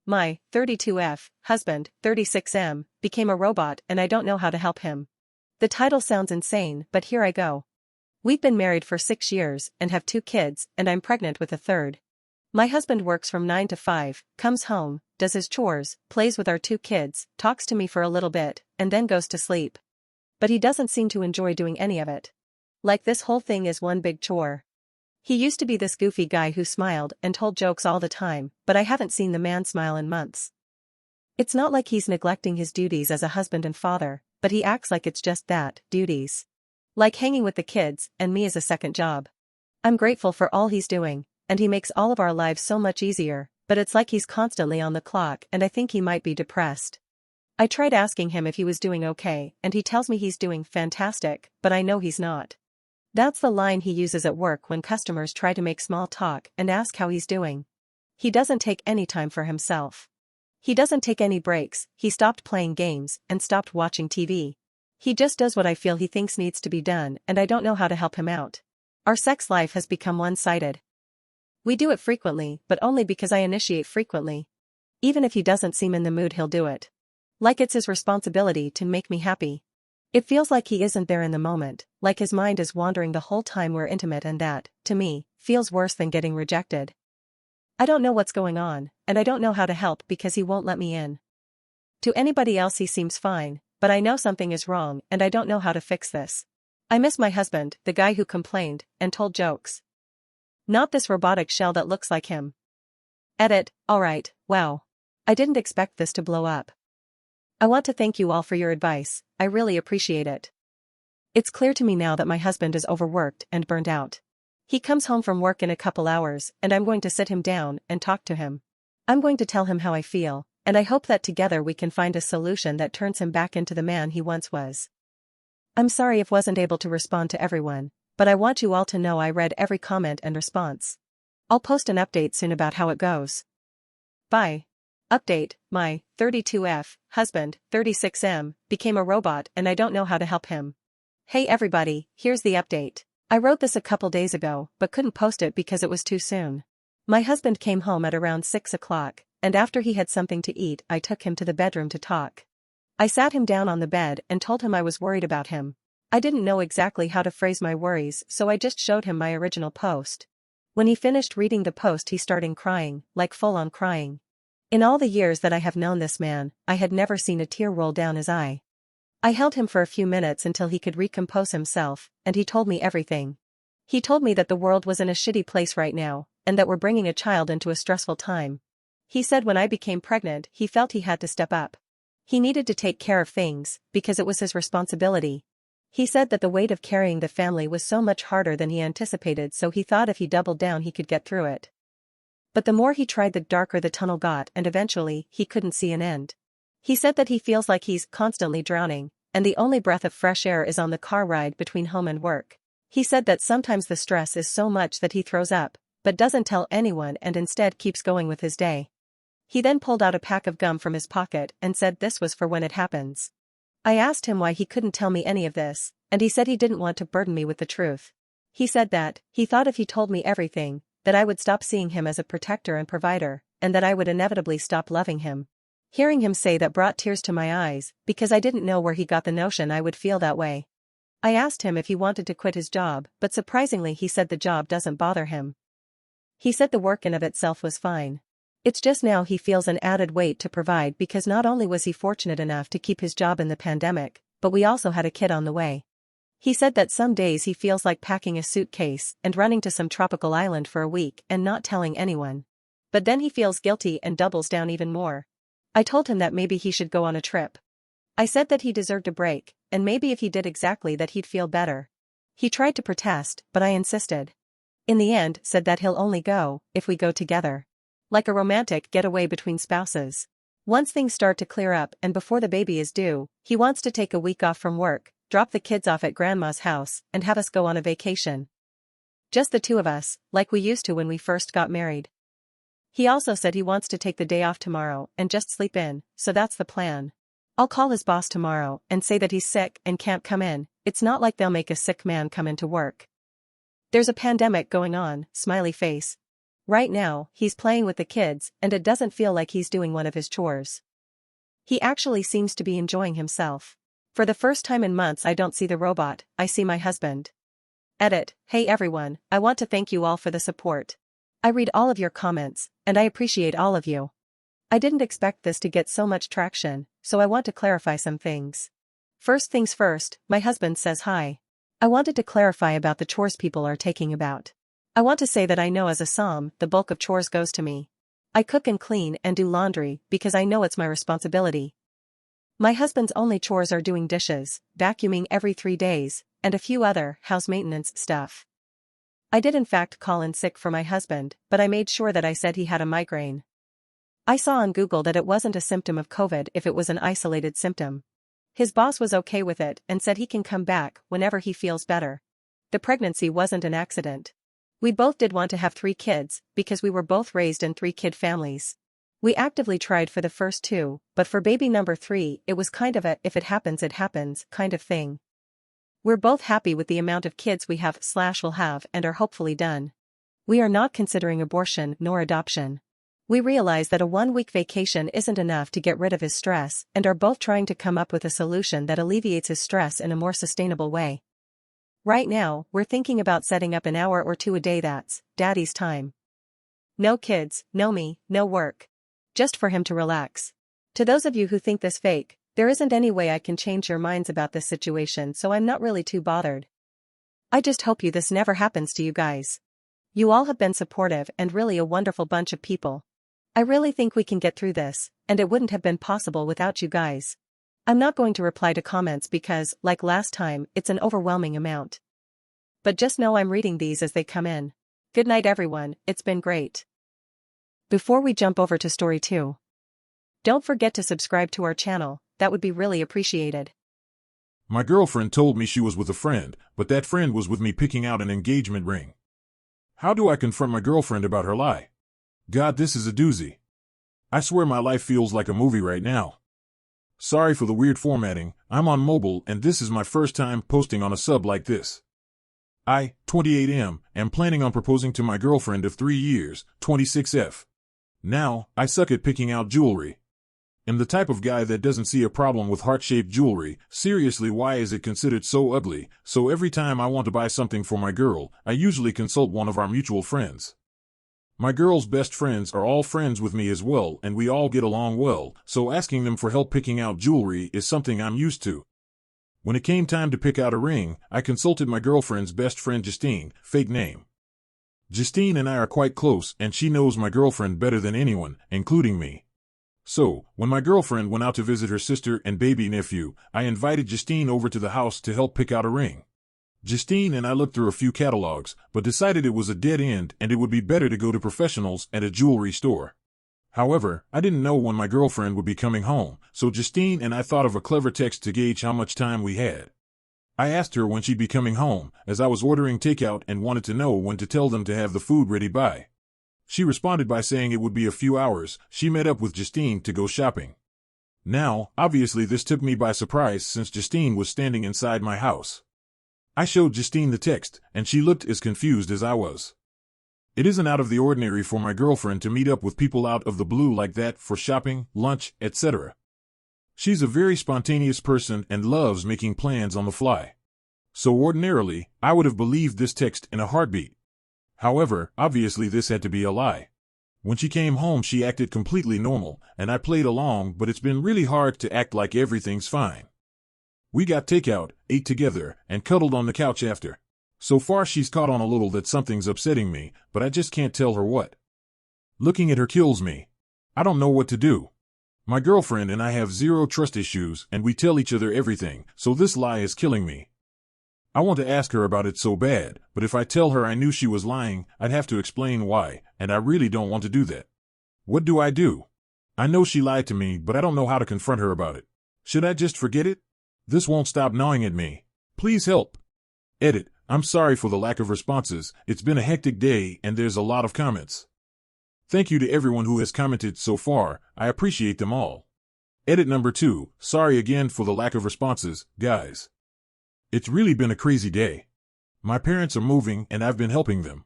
My 32F husband, 36M, became a robot and I don't know how to help him. The title sounds insane, but here I go. We've been married for 6 years and have 2 kids, and I'm pregnant with a third. My husband works from 9 to 5, comes home, does his chores, plays with our 2 kids, talks to me for a little bit, and then goes to sleep. But he doesn't seem to enjoy doing any of it. Like this whole thing is one big chore. He used to be this goofy guy who smiled and told jokes all the time, but I haven't seen the man smile in months. It's not like he's neglecting his duties as a husband and father, but he acts like it's just that, duties. Like hanging with the kids, and me as a second job. I'm grateful for all he's doing, and he makes all of our lives so much easier, but it's like he's constantly on the clock and I think he might be depressed. I tried asking him if he was doing okay, and he tells me he's doing fantastic, but I know he's not. That's the line he uses at work when customers try to make small talk and ask how he's doing. He doesn't take any time for himself. He doesn't take any breaks, he stopped playing games and stopped watching TV. He just does what I feel he thinks needs to be done, and I don't know how to help him out. Our sex life has become one-sided. We do it frequently, but only because I initiate frequently. Even if he doesn't seem in the mood, he'll do it. Like it's his responsibility to make me happy. It feels like he isn't there in the moment, like his mind is wandering the whole time we're intimate, and that, to me, feels worse than getting rejected. I don't know what's going on, and I don't know how to help because he won't let me in. To anybody else he seems fine, but I know something is wrong and I don't know how to fix this. I miss my husband, the guy who complained and told jokes. Not this robotic shell that looks like him. Edit, alright, wow. I didn't expect this to blow up. I want to thank you all for your advice, I really appreciate it. It's clear to me now that my husband is overworked and burned out. He comes home from work in a couple hours and I'm going to sit him down and talk to him. I'm going to tell him how I feel, and I hope that together we can find a solution that turns him back into the man he once was. I'm sorry if wasn't able to respond to everyone, but I want you all to know I read every comment and response. I'll post an update soon about how it goes. Bye. Update, my 32F husband, 36M, became a robot and I don't know how to help him. Hey everybody, here's the update. I wrote this a couple days ago but couldn't post it because it was too soon. My husband came home at around 6 o'clock, and after he had something to eat I took him to the bedroom to talk. I sat him down on the bed and told him I was worried about him. I didn't know exactly how to phrase my worries, so I just showed him my original post. When he finished reading the post he started crying, like full-on crying. In all the years that I have known this man, I had never seen a tear roll down his eye. I held him for a few minutes until he could recompose himself, and he told me everything. He told me that the world was in a shitty place right now, and that we're bringing a child into a stressful time. He said when I became pregnant he felt he had to step up. He needed to take care of things, because it was his responsibility. He said that the weight of carrying the family was so much harder than he anticipated, so he thought if he doubled down he could get through it. But the more he tried the darker the tunnel got, and eventually he couldn't see an end. He said that he feels like he's constantly drowning, and the only breath of fresh air is on the car ride between home and work. He said that sometimes the stress is so much that he throws up, but doesn't tell anyone and instead keeps going with his day. He then pulled out a pack of gum from his pocket and said this was for when it happens. I asked him why he couldn't tell me any of this, and he said he didn't want to burden me with the truth. He said that he thought if he told me everything, that I would stop seeing him as a protector and provider, and that I would inevitably stop loving him. Hearing him say that brought tears to my eyes, because I didn't know where he got the notion I would feel that way. I asked him if he wanted to quit his job, but surprisingly he said the job doesn't bother him. He said the work in of itself was fine. It's just now he feels an added weight to provide because not only was he fortunate enough to keep his job in the pandemic, but we also had a kid on the way. He said that some days he feels like packing a suitcase and running to some tropical island for a week and not telling anyone. But then he feels guilty and doubles down even more. I told him that maybe he should go on a trip. I said that he deserved a break, and maybe if he did exactly that he'd feel better. He tried to protest, but I insisted. In the end, said that he'll only go if we go together. Like a romantic getaway between spouses. Once things start to clear up and before the baby is due, he wants to take a week off from work, drop the kids off at grandma's house, and have us go on a vacation. Just the two of us, like we used to when we first got married. He also said he wants to take the day off tomorrow and just sleep in, so that's the plan. I'll call his boss tomorrow and say that he's sick and can't come in. It's not like they'll make a sick man come into work. There's a pandemic going on, smiley face. Right now, he's playing with the kids, and it doesn't feel like he's doing one of his chores. He actually seems to be enjoying himself. For the first time in months I don't see the robot, I see my husband. Edit. Hey everyone, I want to thank you all for the support. I read all of your comments, and I appreciate all of you. I didn't expect this to get so much traction, so I want to clarify some things. First things first, my husband says hi. I wanted to clarify about the chores people are taking about. I want to say that I know as a Som, the bulk of chores goes to me. I cook and clean and do laundry because I know it's my responsibility. My husband's only chores are doing dishes, vacuuming every 3 days, and a few other house maintenance stuff. I did in fact call in sick for my husband, but I made sure that I said he had a migraine. I saw on Google that it wasn't a symptom of COVID if it was an isolated symptom. His boss was okay with it and said he can come back whenever he feels better. The pregnancy wasn't an accident. We both did want to have 3 kids, because we were both raised in 3-kid families. We actively tried for the first 2, but for baby number 3 it was kind of a if it happens kind of thing. We're both happy with the amount of kids we have/will have and are hopefully done. We are not considering abortion nor adoption. We realize that a 1-week vacation isn't enough to get rid of his stress and are both trying to come up with a solution that alleviates his stress in a more sustainable way. Right now, we're thinking about setting up an hour or 2 a day that's daddy's time. No kids, no me, no work. Just for him to relax. To those of you who think this fake, there isn't any way I can change your minds about this situation, so I'm not really too bothered. I just hope this never happens to you guys. You all have been supportive and really a wonderful bunch of people. I really think we can get through this, and it wouldn't have been possible without you guys. I'm not going to reply to comments because, like last time, it's an overwhelming amount. But just know I'm reading these as they come in. Good night everyone, it's been great. Before we jump over to story 2, don't forget to subscribe to our channel, that would be really appreciated. My girlfriend told me she was with a friend, but that friend was with me picking out an engagement ring. How do I confront my girlfriend about her lie? God, this is a doozy. I swear my life feels like a movie right now. Sorry for the weird formatting, I'm on mobile and this is my first time posting on a sub like this. I, 28M, am planning on proposing to my girlfriend of 3 years, 26F. Now, I suck at picking out jewelry. I'm the type of guy that doesn't see a problem with heart-shaped jewelry. Seriously, why is it considered so ugly? So every time I want to buy something for my girl, I usually consult one of our mutual friends. My girl's best friends are all friends with me as well, and we all get along well, so asking them for help picking out jewelry is something I'm used to. When it came time to pick out a ring, I consulted my girlfriend's best friend Justine, fake name. Justine and I are quite close, and she knows my girlfriend better than anyone, including me. So, when my girlfriend went out to visit her sister and baby nephew, I invited Justine over to the house to help pick out a ring. Justine and I looked through a few catalogs, but decided it was a dead end and it would be better to go to professionals at a jewelry store. However, I didn't know when my girlfriend would be coming home, so Justine and I thought of a clever text to gauge how much time we had. I asked her when she'd be coming home, as I was ordering takeout and wanted to know when to tell them to have the food ready by. She responded by saying it would be a few hours. She met up with Justine to go shopping. Now, obviously this took me by surprise since Justine was standing inside my house. I showed Justine the text, and she looked as confused as I was. It isn't out of the ordinary for my girlfriend to meet up with people out of the blue like that for shopping, lunch, etc. She's a very spontaneous person and loves making plans on the fly. So ordinarily, I would have believed this text in a heartbeat. However, obviously this had to be a lie. When she came home she acted completely normal, and I played along, but it's been really hard to act like everything's fine. We got takeout, ate together, and cuddled on the couch after. So far she's caught on a little that something's upsetting me, but I just can't tell her what. Looking at her kills me. I don't know what to do. My girlfriend and I have zero trust issues, and we tell each other everything, so this lie is killing me. I want to ask her about it so bad, but if I tell her I knew she was lying, I'd have to explain why, and I really don't want to do that. What do? I know she lied to me, but I don't know how to confront her about it. Should I just forget it? This won't stop gnawing at me. Please help. Edit. I'm sorry for the lack of responses. It's been a hectic day and there's a lot of comments. Thank you to everyone who has commented so far. I appreciate them all. Edit number 2. Sorry again for the lack of responses, guys. It's really been a crazy day. My parents are moving and I've been helping them.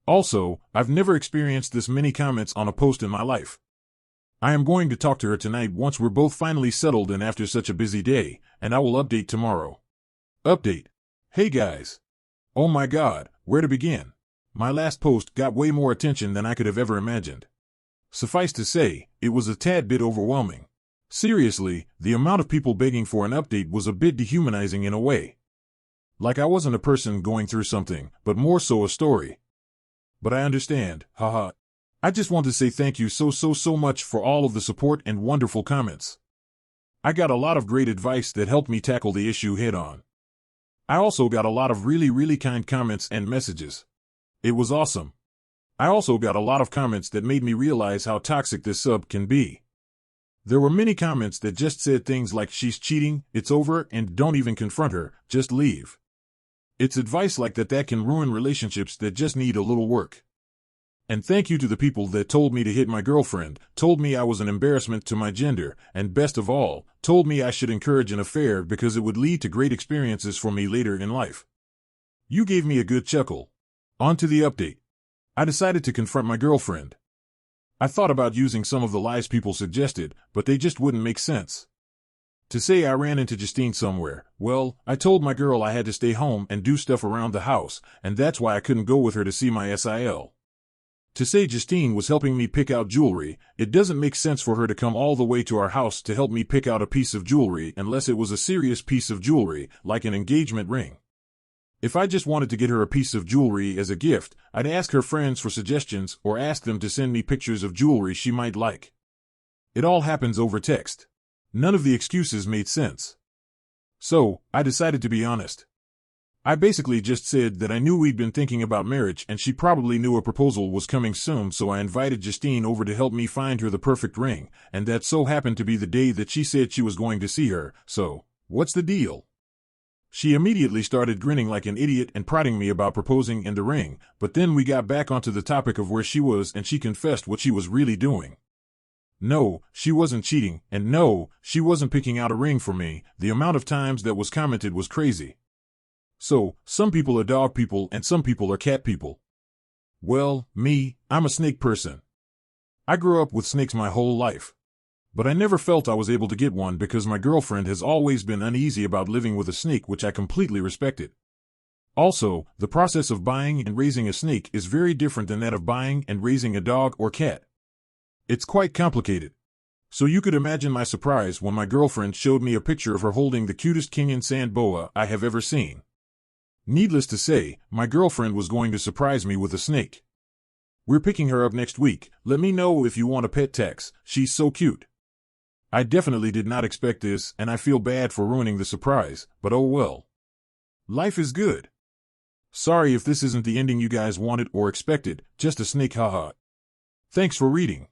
Also, I've never experienced this many comments on a post in my life. I am going to talk to her tonight once we're both finally settled and after such a busy day, and I will update tomorrow. Update. Hey guys. Oh my god, where to begin? My last post got way more attention than I could have ever imagined. Suffice to say, it was a tad bit overwhelming. Seriously, the amount of people begging for an update was a bit dehumanizing in a way. Like I wasn't a person going through something, but more so a story. But I understand, haha. I just want to say thank you so much for all of the support and wonderful comments. I got a lot of great advice that helped me tackle the issue head on. I also got a lot of really kind comments and messages. It was awesome. I also got a lot of comments that made me realize how toxic this sub can be. There were many comments that just said things like she's cheating, it's over, and don't even confront her, just leave. It's advice like that can ruin relationships that just need a little work. And thank you to the people that told me to hit my girlfriend, told me I was an embarrassment to my gender, and best of all, told me I should encourage an affair because it would lead to great experiences for me later in life. You gave me a good chuckle. On to the update. I decided to confront my girlfriend. I thought about using some of the lies people suggested, but they just wouldn't make sense. To say I ran into Justine somewhere, well, I told my girl I had to stay home and do stuff around the house, and that's why I couldn't go with her to see my SIL. To say Justine was helping me pick out jewelry, it doesn't make sense for her to come all the way to our house to help me pick out a piece of jewelry unless it was a serious piece of jewelry, like an engagement ring. If I just wanted to get her a piece of jewelry as a gift, I'd ask her friends for suggestions or ask them to send me pictures of jewelry she might like. It all happens over text. None of the excuses made sense. So, I decided to be honest. I basically just said that I knew we'd been thinking about marriage and she probably knew a proposal was coming soon, so I invited Justine over to help me find her the perfect ring, and that so happened to be the day that she said she was going to see her, so, what's the deal? She immediately started grinning like an idiot and prodding me about proposing and the ring, but then we got back onto the topic of where she was and she confessed what she was really doing. No, she wasn't cheating, and no, she wasn't picking out a ring for me. The amount of times that was commented was crazy. So, some people are dog people and some people are cat people. Well, me, I'm a snake person. I grew up with snakes my whole life. But I never felt I was able to get one because my girlfriend has always been uneasy about living with a snake, which I completely respected. Also, the process of buying and raising a snake is very different than that of buying and raising a dog or cat. It's quite complicated. So you could imagine my surprise when my girlfriend showed me a picture of her holding the cutest Kenyan sand boa I have ever seen. Needless to say, my girlfriend was going to surprise me with a snake. We're picking her up next week. Let me know if you want a pet tax. She's so cute. I definitely did not expect this, and I feel bad for ruining the surprise, but oh well. Life is good. Sorry if this isn't the ending you guys wanted or expected, just a snake, haha. Thanks for reading.